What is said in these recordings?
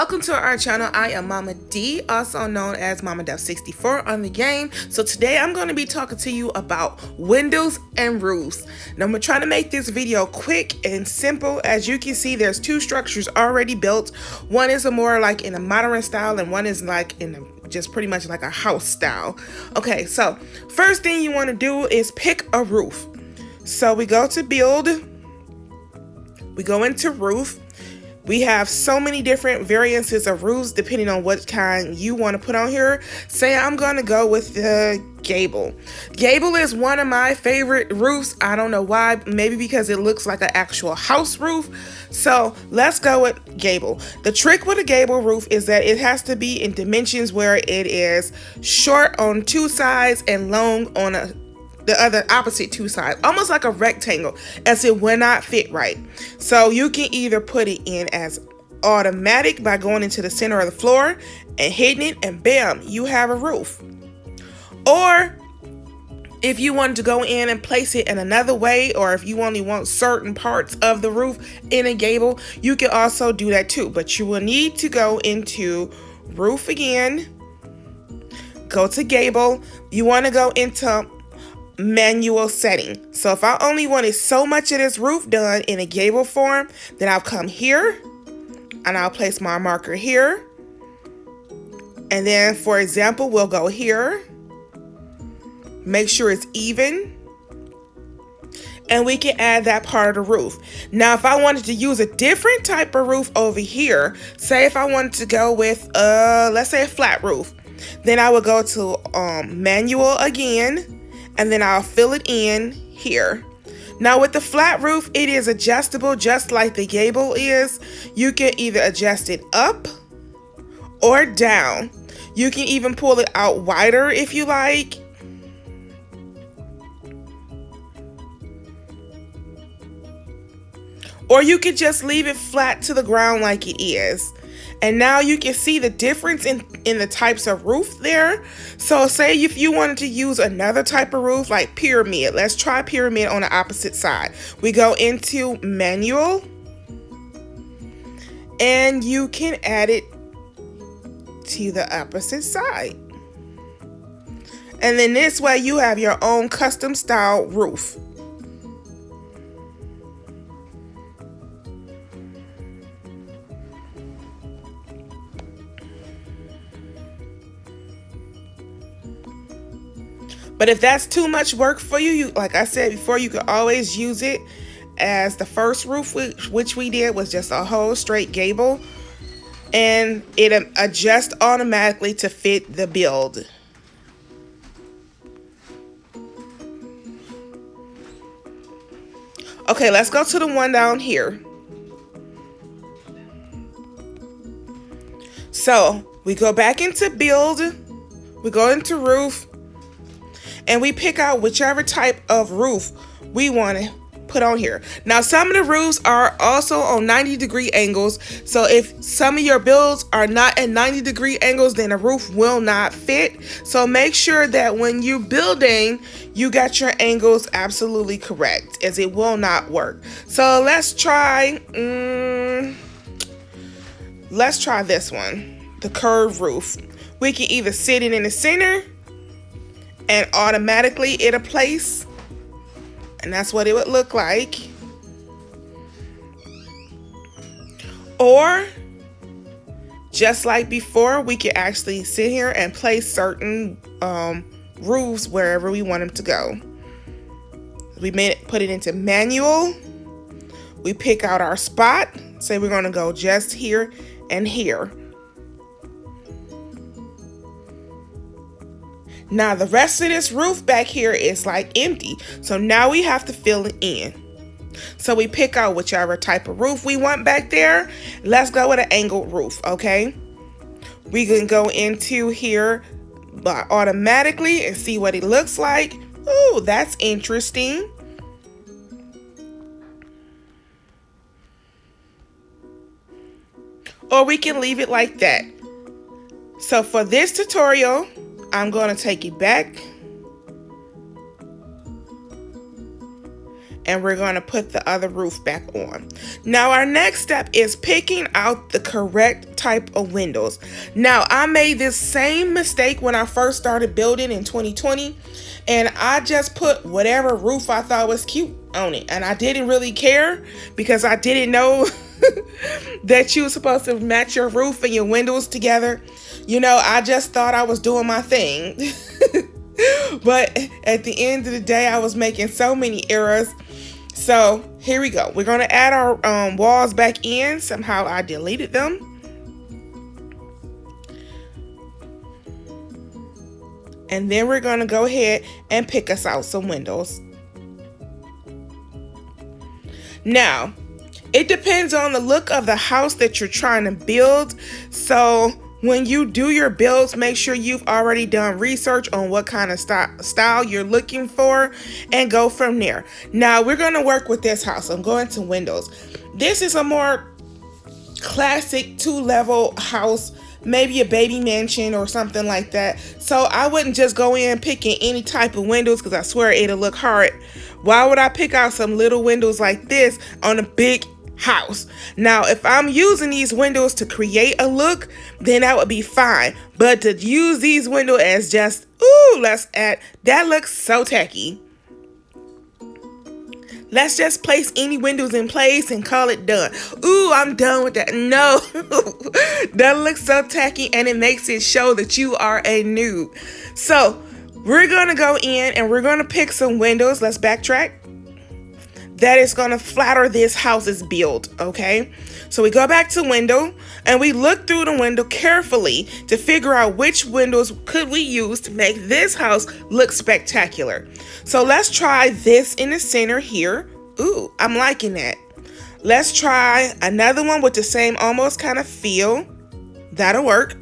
welcome to our channel. I am Mama D, also known as Mama Def 64 on the game. So today I'm going to be talking to you about windows and roofs. Now I'm trying to make this video quick and simple. As you can see, there's two structures already built. One is a more like in a modern style and one is like in a just pretty much like a house style. Okay, so first thing you want to do is pick a roof. So we go to build, we go into roof. We have so many different variances of roofs depending on what kind you want to put on here. Say I'm going to go with the Gable. Gable is one of my favorite roofs. I don't know why. Maybe because it looks like an actual house roof. So let's go with Gable. The trick with a Gable roof is that it has to be in dimensions where it is short on two sides and long on the other opposite two sides, almost like a rectangle, as it will not fit right. So you can either put it in as automatic by going into the center of the floor and hitting it, and bam, you have a roof. Or if you wanted to go in and place it in another way, or if you only want certain parts of the roof in a Gable, you can also do that too. But you will need to go into roof again, go to Gable. You want to go into manual setting. So if I only wanted so much of this roof done in a Gable form, then I'll come here and I'll place my marker here. And then, for example, we'll go here, make sure it's even, and we can add that part of the roof. Now, if I wanted to use a different type of roof over here, say if I wanted to go with, let's say a flat roof, then I would go to manual again, and then I'll fill it in here. Now with the flat roof, it is adjustable just like the Gable is. You can either adjust it up or down. You can even pull it out wider if you like. Or you could just leave it flat to the ground like it is. And now you can see the difference in the types of roof there. So say if you wanted to use another type of roof like pyramid, let's try pyramid on the opposite side. We go into manual and you can add it to the opposite side. And then this way you have your own custom style roof. But if that's too much work for you, like I said before, you could always use it as the first roof, which we did was just a whole straight Gable. And it adjusts automatically to fit the build. Okay, let's go to the one down here. So we go back into build, we go into roof, and we pick out whichever type of roof we want to put on here. Now, some of the roofs are also on 90-degree angles. So if some of your builds are not at 90-degree angles, then a roof will not fit. So make sure that when you're building, you got your angles absolutely correct, as it will not work. So let's try this one, the curved roof. We can either sit it in the center and automatically it'll place, and that's what it would look like. Or just like before, we can actually sit here and place certain roofs wherever we want them to go. We put it into manual. We pick out our spot. Say we're going to go just here and here. Now the rest of this roof back here is like empty. So now we have to fill it in. So we pick out whichever type of roof we want back there. Let's go with an angled roof, okay? We can go into here automatically and see what it looks like. Ooh, that's interesting. Or we can leave it like that. So for this tutorial, I'm going to take it back and we're going to put the other roof back on. Now our next step is picking out the correct type of windows. Now I made this same mistake when I first started building in 2020, and I just put whatever roof I thought was cute on it, and I didn't really care because I didn't know that you were supposed to match your roof and your windows together. You know, I just thought I was doing my thing. But at the end of the day, I was making so many errors. So here we go. We're going to add our walls back in. Somehow I deleted them. And then we're going to go ahead and pick us out some windows. Now, it depends on the look of the house that you're trying to build. So when you do your builds, make sure you've already done research on what kind of style you're looking for and go from there. Now we're going to work with this house. I'm going to windows. This is a more classic 2-level house, maybe a baby mansion or something like that. So I wouldn't just go in picking any type of windows because I swear it'll look hard. Why would I pick out some little windows like this on a big house? Now, if I'm using these windows to create a look, then that would be fine. But to use these windows as just, ooh, that looks so tacky. Let's just place any windows in place and call it done. Ooh, I'm done with that. No, that looks so tacky and it makes it show that you are a noob. So we're going to go in and we're going to pick some windows. Let's backtrack. That is going to flatter this house's build, okay? So we go back to window and we look through the window carefully to figure out which windows could we use to make this house look spectacular. So let's try this in the center here. Ooh, I'm liking that. Let's try another one with the same almost kind of feel. That'll work.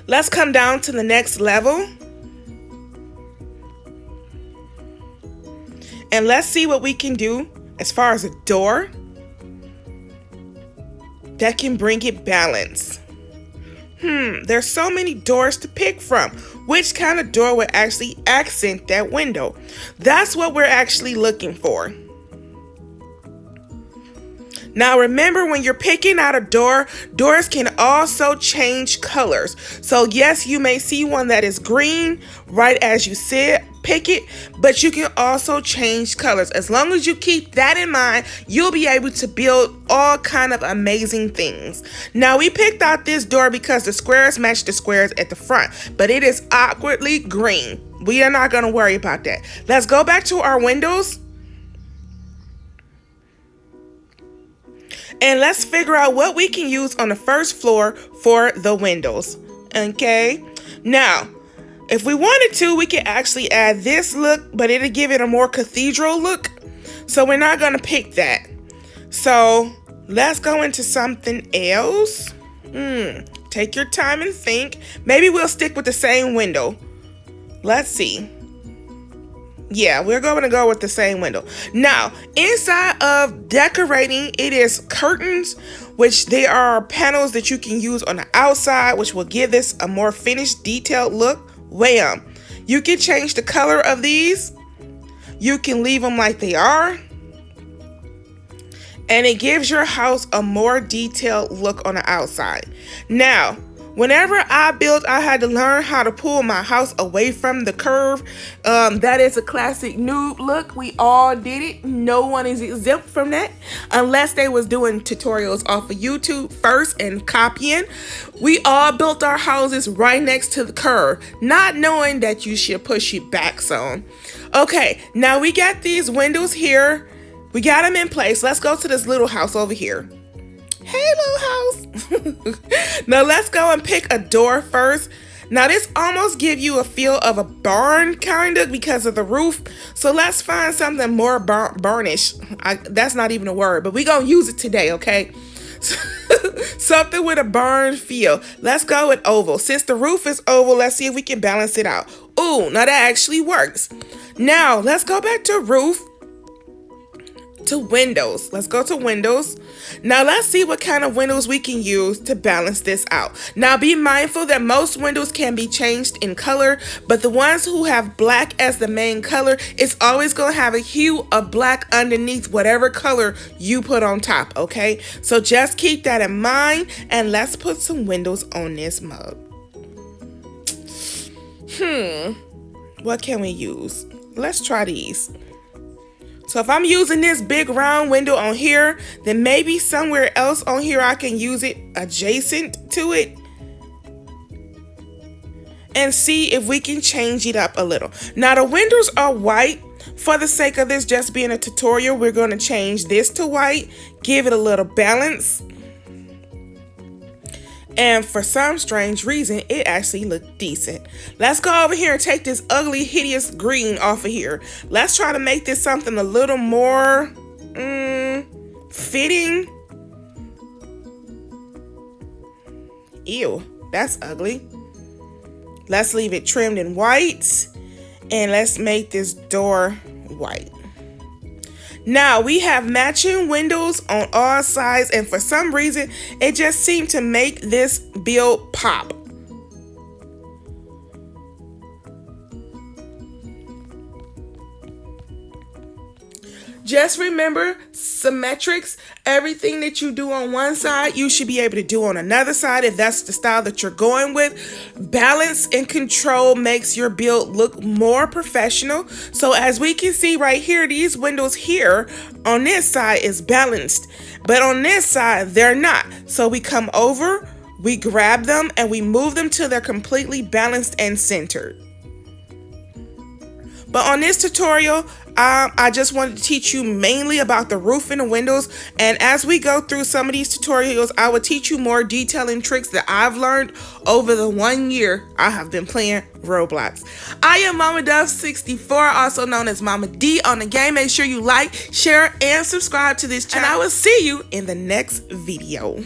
Let's come down to the next level. And let's see what we can do as far as a door that can bring it balance. There's so many doors to pick from. Which kind of door would actually accent that window? That's what we're actually looking for. Now remember, when you're picking out a door, doors can also change colors. So yes, you may see one that is green right as you pick it, but you can also change colors. As long as you keep that in mind, you'll be able to build all kind of amazing things. Now we picked out this door because the squares match the squares at the front, but it is awkwardly green. We are not going to worry about that. Let's go back to our windows. And let's figure out what we can use on the first floor for the windows. Okay. Now, if we wanted to, we could actually add this look, but it'll give it a more cathedral look. So we're not going to pick that. So let's go into something else. Take your time and think. Maybe we'll stick with the same window. Let's see. Yeah, we're going to go with the same window. Now, inside of decorating, it is curtains, which they are panels that you can use on the outside, which will give this a more finished, detailed look. Wham! You can change the color of these. You can leave them like they are. And it gives your house a more detailed look on the outside. Now, whenever I built, I had to learn how to pull my house away from the curve. That is a classic noob look. We all did it. No one is exempt from that unless they was doing tutorials off of YouTube first and copying. We all built our houses right next to the curve, not knowing that you should push it back some. Okay, now we got these windows here. We got them in place. Let's go to this little house over here. Hey, little house. Now let's go and pick a door first. Now this almost give you a feel of a barn kind of because of the roof. So let's find something more barnish. That's not even a word, but we gonna use it today, okay? Something with a barn feel. Let's go with oval. Since the roof is oval, let's see if we can balance it out. Ooh, now that actually works. Now let's go back to roof. to windows. Let's go to windows. Now let's see what kind of windows we can use to balance this out. Now be mindful that most windows can be changed in color, but the ones who have black as the main color, it's always going to have a hue of black underneath whatever color you put on top, okay? So just keep that in mind, and let's put some windows on this mug. What can we use? Let's try these. So if I'm using this big round window on here, then maybe somewhere else on here I can use it adjacent to it and see if we can change it up a little. Now the windows are white. For the sake of this just being a tutorial, we're going to change this to white, give it a little balance. And for some strange reason, it actually looked decent. Let's go over here and take this ugly, hideous green off of here. Let's try to make this something a little more fitting. Ew, that's ugly. Let's leave it trimmed in white. And let's make this door white. Now we have matching windows on all sides, and for some reason it just seemed to make this build pop. Just remember, symmetrics, everything that you do on one side, you should be able to do on another side if that's the style that you're going with. Balance and control makes your build look more professional. So as we can see right here, these windows here on this side is balanced, but on this side, they're not. So we come over, we grab them, and we move them till they're completely balanced and centered. But on this tutorial, I just wanted to teach you mainly about the roof and the windows. And as we go through some of these tutorials, I will teach you more detailing tricks that I've learned over the 1 year I have been playing Roblox. I am Mama Dove 64, also known as Mama D on the game. Make sure you like, share, and subscribe to this channel. And I will see you in the next video.